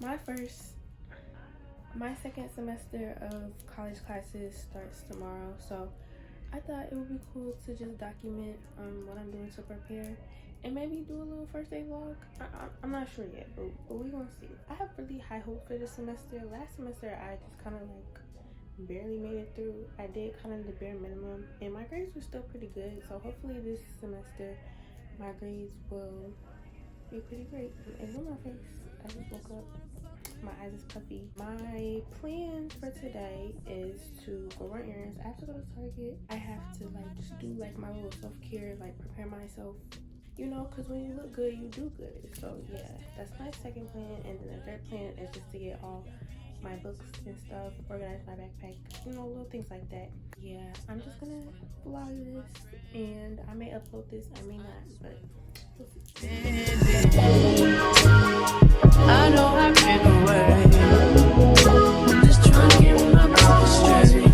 my first my second semester of college classes starts tomorrow, so I thought it would be cool to just document what I'm doing to prepare and maybe do a little first day vlog. I'm not sure yet, but we're gonna see. I have really high hope for this semester. Last semester I just kind of like barely made it through. I did kind of the bare minimum and my grades were still pretty good, so hopefully this semester my grades will be pretty great. It's on my face. I just woke up. My eyes is puffy. My plan for today is to go run errands. I have to go to Target. I have to like just do like my little self-care, like prepare myself, you know, because when you look good you do good. So yeah, that's my second plan. And then the third plan is just to get all my books and stuff, organize my backpack, you know, little things like that. Yeah, I'm just gonna vlog this and I may upload this, I may not, but we'll see. I know I've been away, just trying to get my thoughts straight.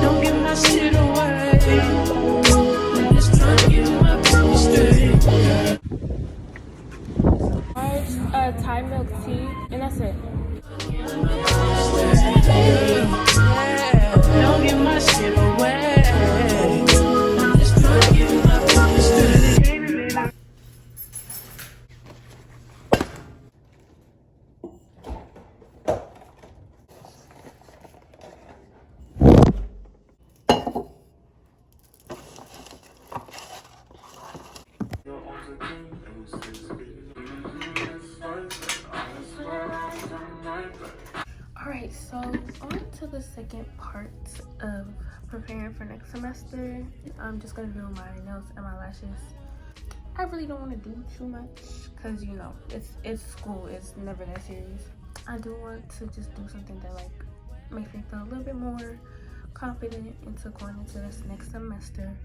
Don't give my shit away, just trying to get my thoughts straight. Thai milk tea, and that's it. Don't give my shit away, just trying to get my thoughts straight. Alright, so on to the second part of preparing for next semester. I'm just gonna do my nails and my lashes. I really don't want to do too much because, you know, it's school, it's never that serious. I do want to just do something that like makes me feel a little bit more confident into going into this next semester,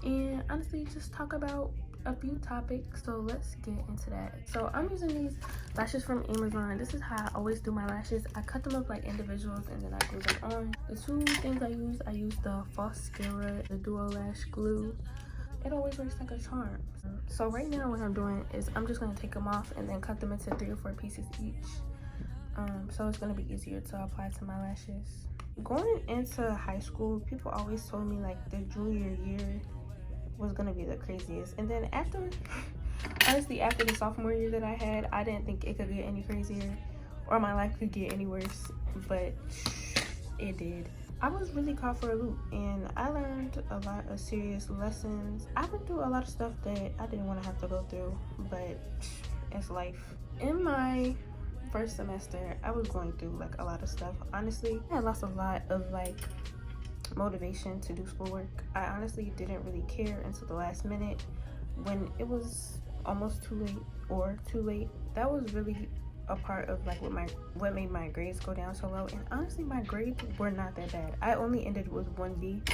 and honestly just talk about a few topics. So let's get into that. So I'm using these lashes from Amazon. This is how I always do my lashes. I cut them up like individuals and then I glue them on. The two things I use the Foscara, the Duo Lash Glue. It always works like a charm. So right now what I'm doing is I'm just going to take them off and then cut them into 3 or 4 pieces each. So it's going to be easier to apply to my lashes. Going into high school, people always told me like the junior year was gonna be the craziest, and then honestly after the sophomore year that I had, I didn't think it could get any crazier or my life could get any worse, but it did. I was really caught for a loop and I learned a lot of serious lessons. I went through a lot of stuff that I didn't want to have to go through, but it's life. In my first semester I was going through like a lot of stuff. Honestly, I lost a lot of like motivation to do schoolwork. I honestly didn't really care until the last minute when it was almost too late or too late. That was really a part of like what made my grades go down so low. And honestly my grades were not that bad. I only ended with 1B,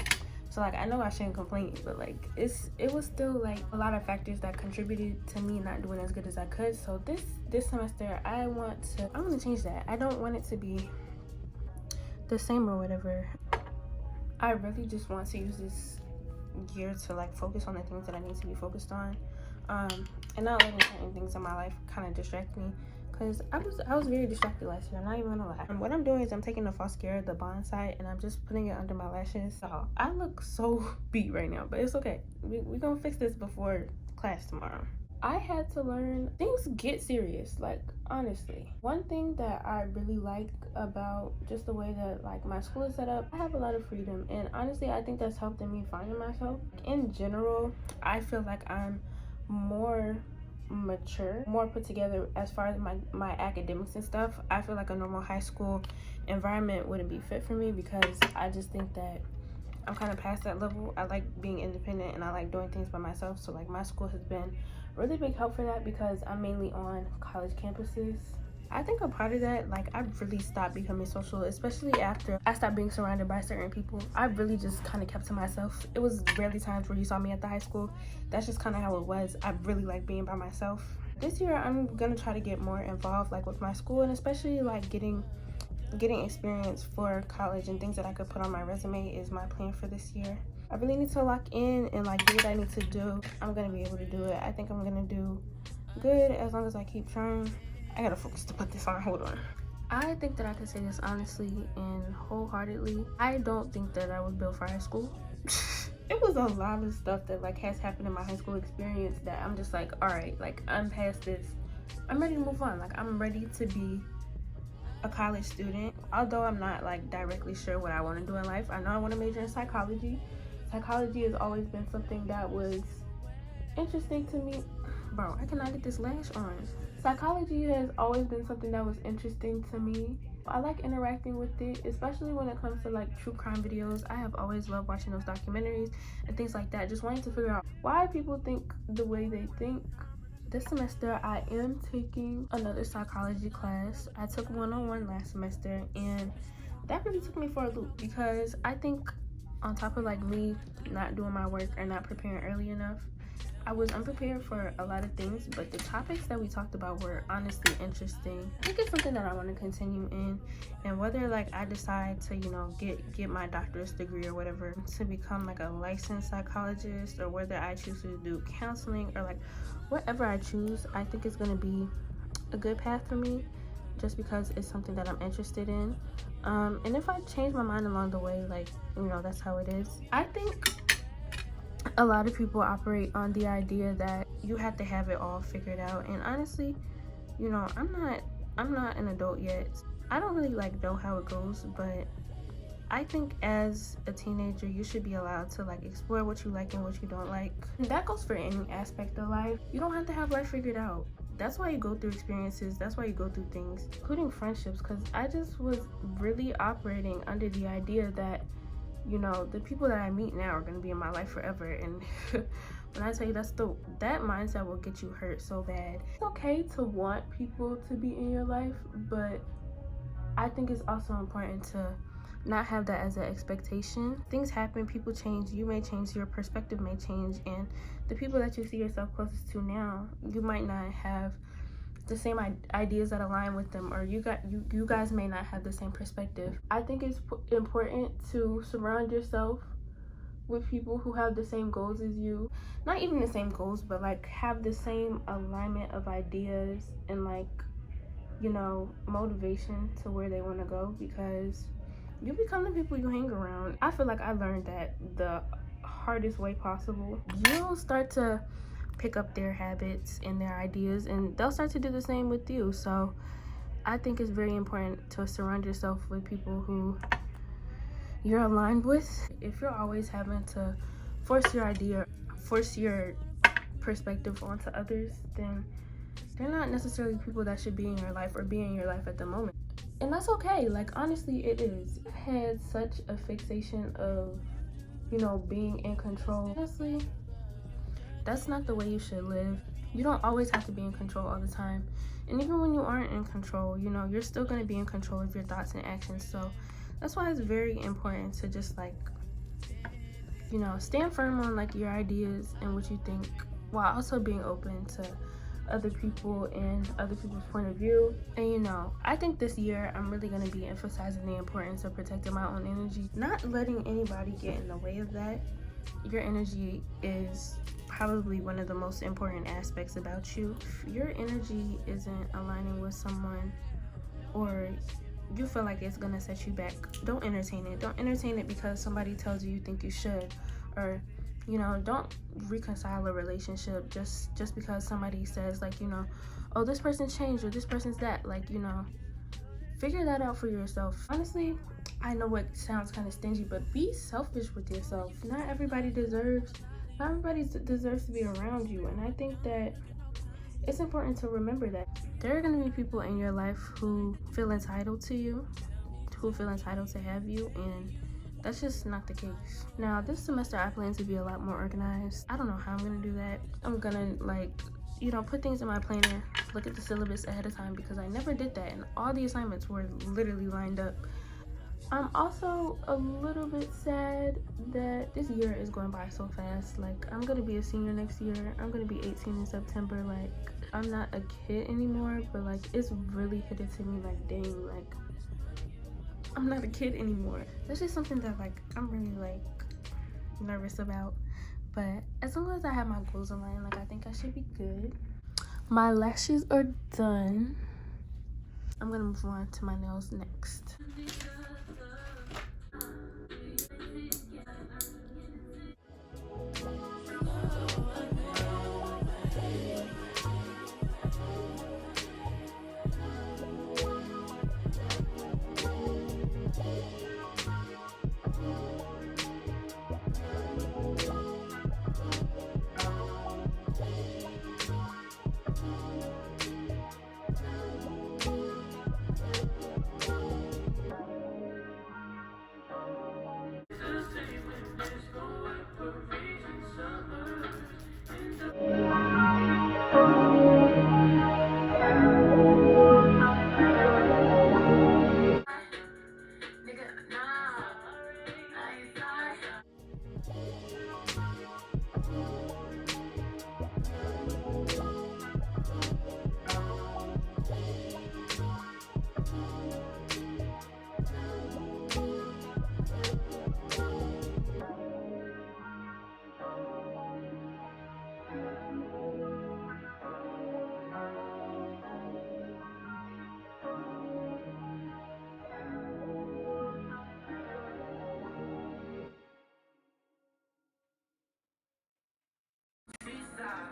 so like I know I shouldn't complain, but like it was still like a lot of factors that contributed to me not doing as good as I could. So this semester I want to change that. I don't want it to be the same or whatever. I really just want to use this year to like focus on the things that I need to be focused on, and not letting certain things in my life kind of distract me, because I was very distracted last year. I'm not even gonna lie. What I'm doing is I'm taking the Foscara, the Bonsai, and I'm just putting it under my lashes. So I look so beat right now, but it's okay. We're gonna fix this before class tomorrow. I had to learn things get serious, like honestly. One thing that I really like about just the way that like my school is set up, I have a lot of freedom, and honestly I think that's helped in me finding myself. In general, I feel like I'm more mature, more put together as far as my academics and stuff. I feel like a normal high school environment wouldn't be fit for me because I just think that I'm kind of past that level. I like being independent and I like doing things by myself. So like my school has been really big help for that because I'm mainly on college campuses. I think a part of that, like I've really stopped becoming social, especially after I stopped being surrounded by certain people. I really just kind of kept to myself. It was rarely times where you saw me at the high school. That's just kind of how it was. I really like being by myself. This year I'm gonna try to get more involved like with my school, and especially like getting experience for college and things that I could put on my resume is my plan for this year. I really need to lock in and like do what I need to do. I'm gonna be able to do it. I think I'm gonna do good as long as I keep trying. I gotta focus to put this on. Hold on. I think that I can say this honestly and wholeheartedly. I don't think that I was built for high school. It was a lot of stuff that like has happened in my high school experience that I'm just like, all right, like I'm past this. I'm ready to move on. Like I'm ready to be a college student. Although I'm not like directly sure what I want to do in life. I know I want to major in psychology. Psychology has always been something that was interesting to me. Bro, I cannot get this lash on. Psychology has always been something that was interesting to me. I like interacting with it, especially when it comes to like true crime videos. I have always loved watching those documentaries and things like that. Just wanting to figure out why people think the way they think. This semester, I am taking another psychology class. I took 101 last semester, and that really took me for a loop because I think on top of like me not doing my work or not preparing early enough, I was unprepared for a lot of things, but the topics that we talked about were honestly interesting. I think it's something that I want to continue in, and whether like I decide to, you know, get my doctorate degree or whatever to become like a licensed psychologist, or whether I choose to do counseling or like whatever I choose, I think it's going to be a good path for me just because it's something that I'm interested in. And if I change my mind along the way, like, you know, that's how it is. I think a lot of people operate on the idea that you have to have it all figured out, and honestly, you know, I'm not an adult yet. I don't really like know how it goes, but I think as a teenager you should be allowed to like explore what you like and what you don't like. And that goes for any aspect of life. You don't have to have life figured out. That's why you go through experiences, that's why you go through things, including friendships, because I just was really operating under the idea that, you know, the people that I meet now are going to be in my life forever. And when I tell you that mindset will get you hurt so bad. It's okay to want people to be in your life, but I think it's also important to not have that as an expectation. Things happen, people change, you may change, your perspective may change, and the people that you see yourself closest to now, you might not have the same ideas that align with them, or you guys may not have the same perspective. I think it's important to surround yourself with people who have the same goals as you. Not even the same goals, but like have the same alignment of ideas and like, you know, motivation to where they want to go, because you become the people you hang around. I feel like I learned that the hardest way possible. You'll start to pick up their habits and their ideas, and they'll start to do the same with you. So I think it's very important to surround yourself with people who you're aligned with. If you're always having to force your perspective onto others, then they're not necessarily people that should be in your life or be in your life at the moment. And that's okay. Like, honestly, it is. I've had such a fixation of, you know, being in control. Honestly, that's not the way you should live. You don't always have to be in control all the time. And even when you aren't in control, you know, you're still going to be in control of your thoughts and actions. So that's why it's very important to just like, you know, stand firm on like your ideas and what you think, while also being open to other people and other people's point of view. And you know, I think this year I'm really going to be emphasizing the importance of protecting my own energy, not letting anybody get in the way of that. Your energy is probably one of the most important aspects about you. If your energy isn't aligning with someone, or you feel like it's gonna set you back, don't entertain it. Don't entertain it because somebody tells you think you should, or, you know, don't reconcile a relationship just because somebody says like, you know, oh, this person changed or this person's that. Like, you know, figure that out for yourself. Honestly, I know it sounds kind of stingy, but be selfish with yourself. Not everybody deserves to be around you, and I think that it's important to remember that there are going to be people in your life who feel entitled to you, who feel entitled to have you, and that's just not the case. Now, this semester I plan to be a lot more organized. I don't know how I'm going to do that. I'm going to, like, you know, put things in my planner, look at the syllabus ahead of time, because I never did that, and all the assignments were literally lined up. I'm also a little bit sad that this year is going by so fast. Like, I'm gonna be a senior next year. I'm gonna be 18 in September. Like, I'm not a kid anymore, but like, it's really hit it to me like, dang, like, I'm not a kid anymore. That's just something that like I'm really like nervous about. But as long as I have my goals aligned, like, I think I should be good. My lashes are done. I'm gonna move on to my nails next.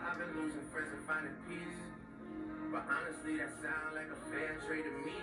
I've been losing friends and finding peace, but honestly that sound like a fair trade to me.